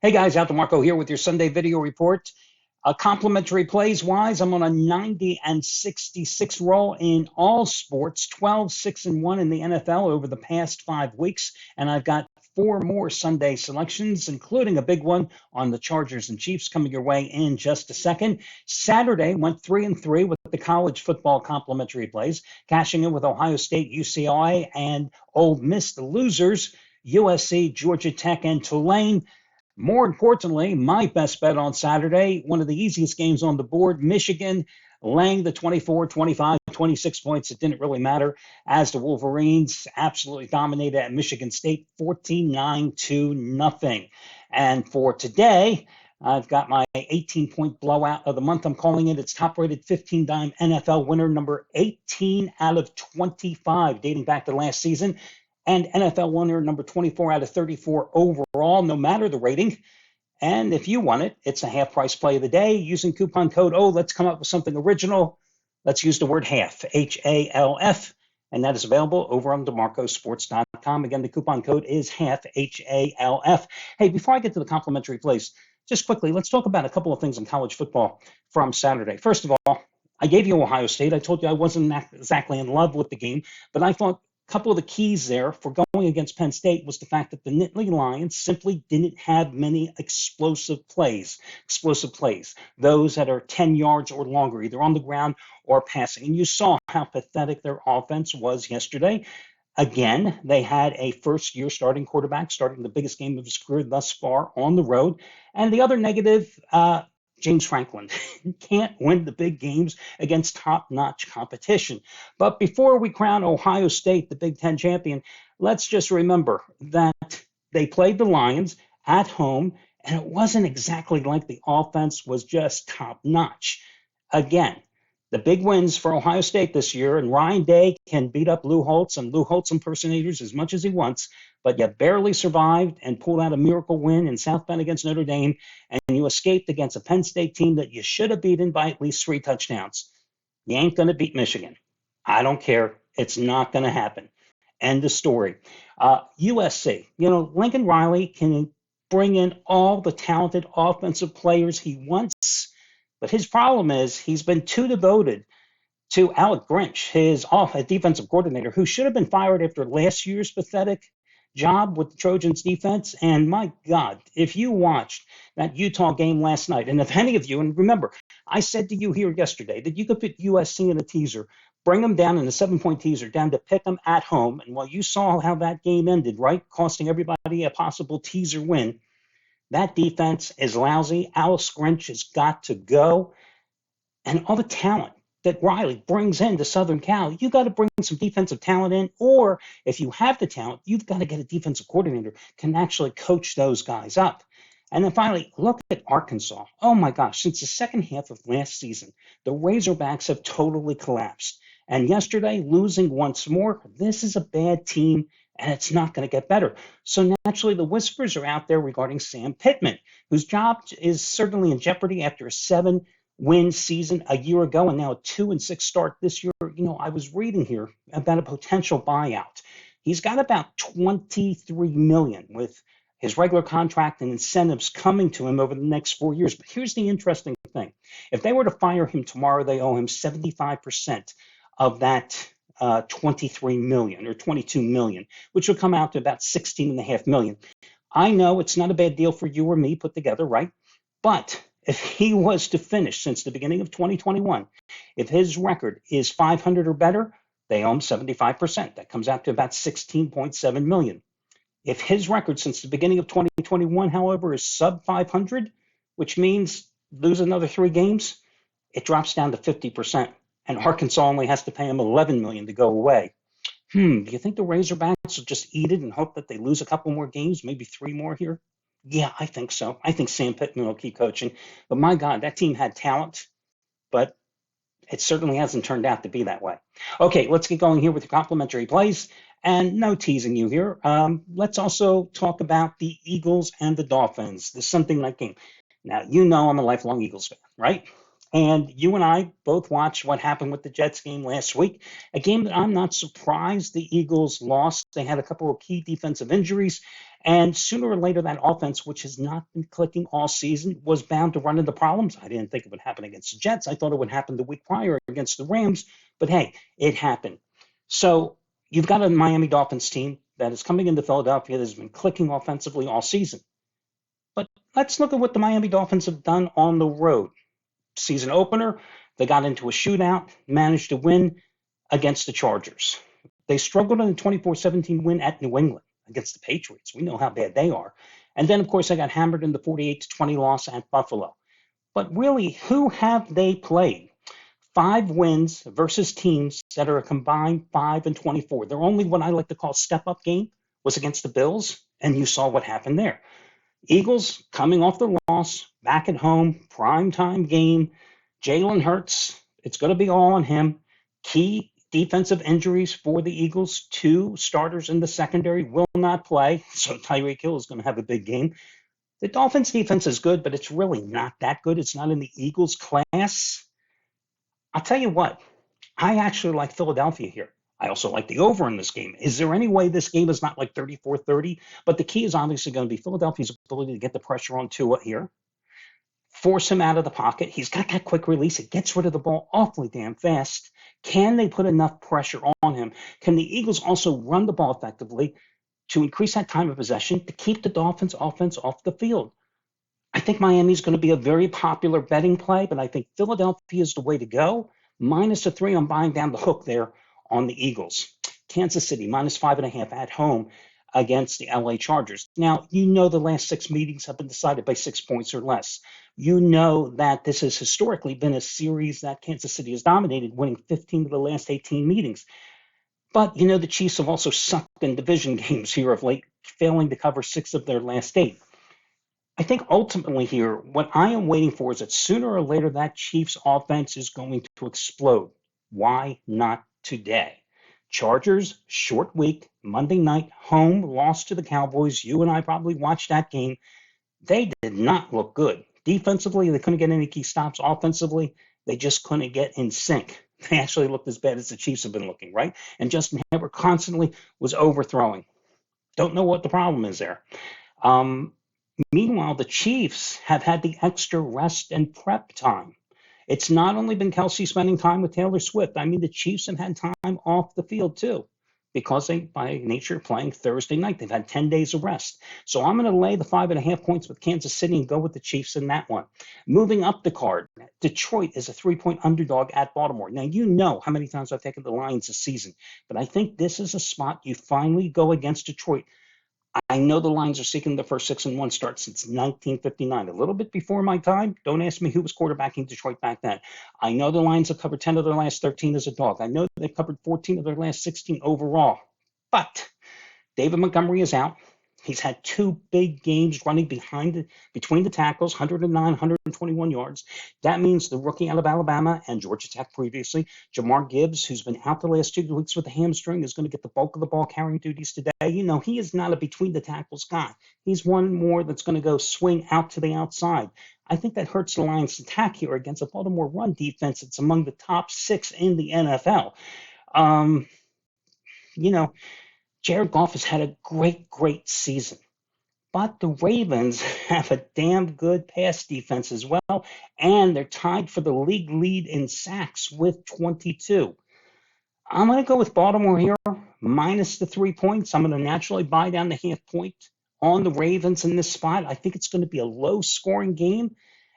Hey guys, out DeMarco here with your Sunday video report. Complimentary plays wise, I'm on a 90 and 66 roll in all sports, 12, 6 and 1 in the NFL over the past 5 weeks. And I've got four more Sunday selections, including a big one on the Chargers and Chiefs coming your way in just a second. Saturday went 3 and 3 with the college football complimentary plays, cashing in with Ohio State, UCLA, and Ole Miss, the losers, USC, Georgia Tech, and Tulane. More importantly, my best bet on Saturday, one of the easiest games on the board, Michigan laying the 24, 25, 26 points. It didn't really matter as the Wolverines absolutely dominated at Michigan State 49-0. And for today, I've got my 18-point blowout of the month. I'm calling it its top-rated 15-dime NFL winner, number 18 out of 25, dating back to last season. And NFL winner number 24 out of 34 overall, no matter the rating. And if you want it, it's a half price play of the day using coupon code, let's come up with something original. Let's use the word half, H-A-L-F. And that is available over on DeMarcosports.com. Again, the coupon code is half, H-A-L-F. Hey, before I get to the complimentary plays, just quickly, let's talk about a couple of things in college football from Saturday. First of all, I gave you Ohio State. I told you I wasn't exactly in love with the game, but I thought couple of the keys there for going against Penn State was the fact that the Nittany Lions simply didn't have many explosive plays, those that are 10 yards or longer, either on the ground or passing. And you saw how pathetic their offense was yesterday. Again, they had a first-year starting quarterback starting the biggest game of his career thus far on the road. And the other negative, James Franklin can't win the big games against top-notch competition. But before we crown Ohio State the Big Ten champion, let's just remember that they played the Lions at home, and it wasn't exactly like the offense was just top-notch. Again, the big wins for Ohio State this year, and Ryan Day can beat up Lou Holtz and Lou Holtz impersonators as much as he wants, but you barely survived and pulled out a miracle win in South Bend against Notre Dame, and you escaped against a Penn State team that you should have beaten by at least 3 touchdowns. You ain't going to beat Michigan. I don't care. It's not going to happen. End of story. USC, Lincoln Riley can bring in all the talented offensive players he wants, but his problem is he's been too devoted to Alec Grinch, his defensive coordinator, who should have been fired after last year's pathetic job with the Trojans defense. And my God, if you watched that Utah game last night, and if any of you, and remember, I said to you here yesterday that you could put USC in a teaser, bring them down in a 7-point teaser, down to pick them at home. And while you saw how that game ended, right, costing everybody a possible teaser win, that defense is lousy. Alex Grinch has got to go. And all the talent that Riley brings into Southern Cal, you got to bring some defensive talent in, or if you have the talent, you've got to get a defensive coordinator can actually coach those guys up. And then finally, look at Arkansas. Oh my gosh, since the second half of last season, the Razorbacks have totally collapsed. And yesterday, losing once more, this is a bad team, and it's not going to get better. So naturally, the whispers are out there regarding Sam Pittman, whose job is certainly in jeopardy after a 7-win season a year ago and now a 2-6 start this year. I was reading here about a potential buyout. He's got about $23 million with his regular contract and incentives coming to him over the next 4 years. But here's the interesting thing. If they were to fire him tomorrow, they owe him 75% of that $23 million or $22 million, which will come out to about $16.5 million. I know it's not a bad deal for you or me put together, right? But if he was to finish since the beginning of 2021, if his record is 500 or better, they owe him 75%. That comes out to about $16.7 million. If his record since the beginning of 2021, however, is sub 500, which means lose another 3 games, it drops down to 50%. And Arkansas only has to pay him $11 million to go away. Do you think the Razorbacks will just eat it and hope that they lose a couple more games, maybe 3 more here? Yeah, I think so. I think Sam Pittman will keep coaching. But my God, that team had talent, but it certainly hasn't turned out to be that way. Okay, let's get going here with the complimentary plays. And no teasing you here. Let's also talk about the Eagles and the Dolphins, the Sunday night game. Now, I'm a lifelong Eagles fan, right? And you and I both watched what happened with the Jets game last week, a game that I'm not surprised the Eagles lost. They had a couple of key defensive injuries, and sooner or later, that offense, which has not been clicking all season, was bound to run into problems. I didn't think it would happen against the Jets. I thought it would happen the week prior against the Rams, but hey, it happened. So you've got a Miami Dolphins team that is coming into Philadelphia that has been clicking offensively all season. But let's look at what the Miami Dolphins have done on the road. Season opener, they got into a shootout, managed to win against the Chargers. They struggled in a 24-17 win at New England against the Patriots. We know how bad they are. And then, of course, they got hammered in the 48-20 loss at Buffalo. But really, who have they played? 5 wins versus teams that are a combined 5-24. Their only what I like to call step-up game was against the Bills, and you saw what happened there. Eagles coming off the loss, back at home, primetime game. Jalen Hurts, it's going to be all on him. Key defensive injuries for the Eagles. 2 starters in the secondary will not play, so Tyreek Hill is going to have a big game. The Dolphins' defense is good, but it's really not that good. It's not in the Eagles' class. I'll tell you what, I actually like Philadelphia here. I also like the over in this game. Is there any way this game is not like 34-30? But the key is obviously going to be Philadelphia's ability to get the pressure on Tua here, force him out of the pocket. He's got that quick release. It gets rid of the ball awfully damn fast. Can they put enough pressure on him? Can the Eagles also run the ball effectively to increase that time of possession to keep the Dolphins' offense off the field? I think Miami's going to be a very popular betting play, but I think Philadelphia is the way to go. -3, I'm buying down the hook there on the Eagles. Kansas City, -5.5 at home against the LA Chargers. Now, you know the last 6 meetings have been decided by 6 points or less. You know that this has historically been a series that Kansas City has dominated, winning 15 of the last 18 meetings. But, you know, the Chiefs have also sucked in division games here of late, failing to cover 6 of their last 8. I think ultimately here, what I am waiting for is that sooner or later that Chiefs offense is going to explode. Why not today? Chargers, short week, Monday night, home, loss to the Cowboys. You and I probably watched that game. They did not look good. Defensively, they couldn't get any key stops. Offensively, they just couldn't get in sync. They actually looked as bad as the Chiefs have been looking, right? And Justin Herbert constantly was overthrowing. Don't know what the problem is there. Meanwhile, the Chiefs have had the extra rest and prep time. It's not only been Kelsey spending time with Taylor Swift. I mean, the Chiefs have had time off the field too, because they, by nature, playing Thursday night. They've had 10 days of rest. So I'm going to lay the 5.5 points with Kansas City and go with the Chiefs in that one. Moving up the card, Detroit is a 3-point underdog at Baltimore. Now, you know how many times I've taken the Lions this season, but I think this is a spot you finally go against Detroit. I know the Lions are seeking the first 6-1 start since 1959, a little bit before my time. Don't ask me who was quarterbacking Detroit back then. I know the Lions have covered 10 of their last 13 as a dog. I know they've covered 14 of their last 16 overall. But David Montgomery is out. He's had 2 big games running between the tackles, 109, 121 yards. That means the rookie out of Alabama and Georgia Tech previously, Jamar Gibbs, who's been out the last 2 weeks with a hamstring, is going to get the bulk of the ball carrying duties today. You know, he is not a between the tackles guy. He's one more that's going to go swing out to the outside. I think that hurts the Lions' attack here against a Baltimore run defense that's among the top 6 in the NFL. You know, Jared Goff has had a great season. But the Ravens have a damn good pass defense as well, and they're tied for the league lead in sacks with 22. I'm going to go with Baltimore here, minus the 3 points. I'm going to naturally buy down the half point on the Ravens in this spot. I think it's going to be a low-scoring game.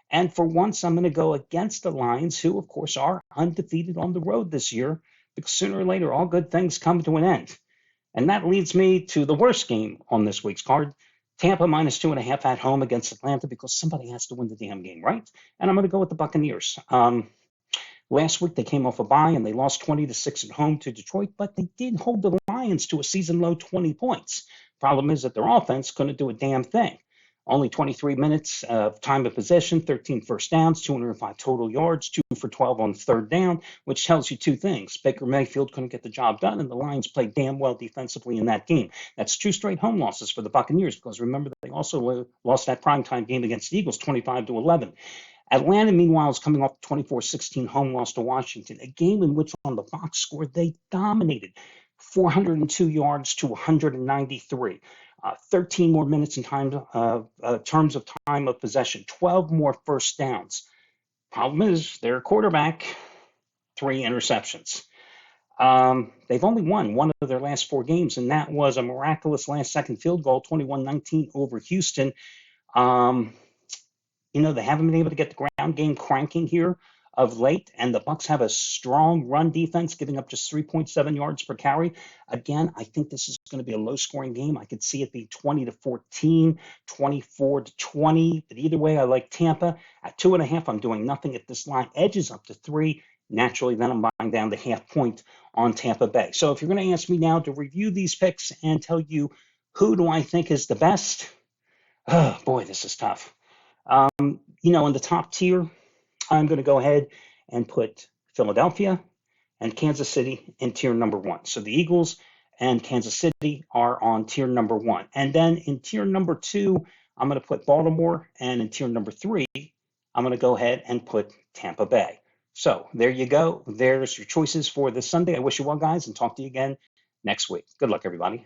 And for once, I'm going to go against the Lions, who, of course, are undefeated on the road this year, because sooner or later, all good things come to an end. And that leads me to the worst game on this week's card. Tampa minus 2.5 at home against Atlanta, because somebody has to win the damn game, right? And I'm going to go with the Buccaneers. Last week, they came off a bye and they lost 20-6 at home to Detroit, but they did hold the Lions to a season-low 20 points. Problem is that their offense couldn't do a damn thing. Only 23 minutes of time of possession, 13 first downs, 205 total yards, 2 for 12 on third down, which tells you 2 things. Baker Mayfield couldn't get the job done, and the Lions played damn well defensively in that game. That's 2 straight home losses for the Buccaneers, because remember, they also lost that primetime game against the Eagles 25-11. Atlanta, meanwhile, is coming off the 24-16 home loss to Washington, a game in which on the box score they dominated, 402 yards to 193. 13 more minutes in terms of time of possession, 12 more first downs. Problem is, their quarterback, 3 interceptions. They've only won one of their last 4 games, and that was a miraculous last-second field goal, 21-19 over Houston. They haven't been able to get the ground game cranking here of late, and the Bucs have a strong run defense, giving up just 3.7 yards per carry. Again, I think this is going to be a low-scoring game. I could see it be 20-14, 24-20, but either way, I like Tampa. At 2.5, I'm doing nothing if this line edges up to 3. Naturally, then I'm buying down the half point on Tampa Bay. So if you're going to ask me now to review these picks and tell you who do I think is the best, oh boy, this is tough. In the top tier, I'm going to go ahead and put Philadelphia and Kansas City in tier number 1. So the Eagles and Kansas City are on tier number 1. And then in tier number 2, I'm going to put Baltimore. And in tier number 3, I'm going to go ahead and put Tampa Bay. So there you go. There's your choices for this Sunday. I wish you well, guys, and talk to you again next week. Good luck, everybody.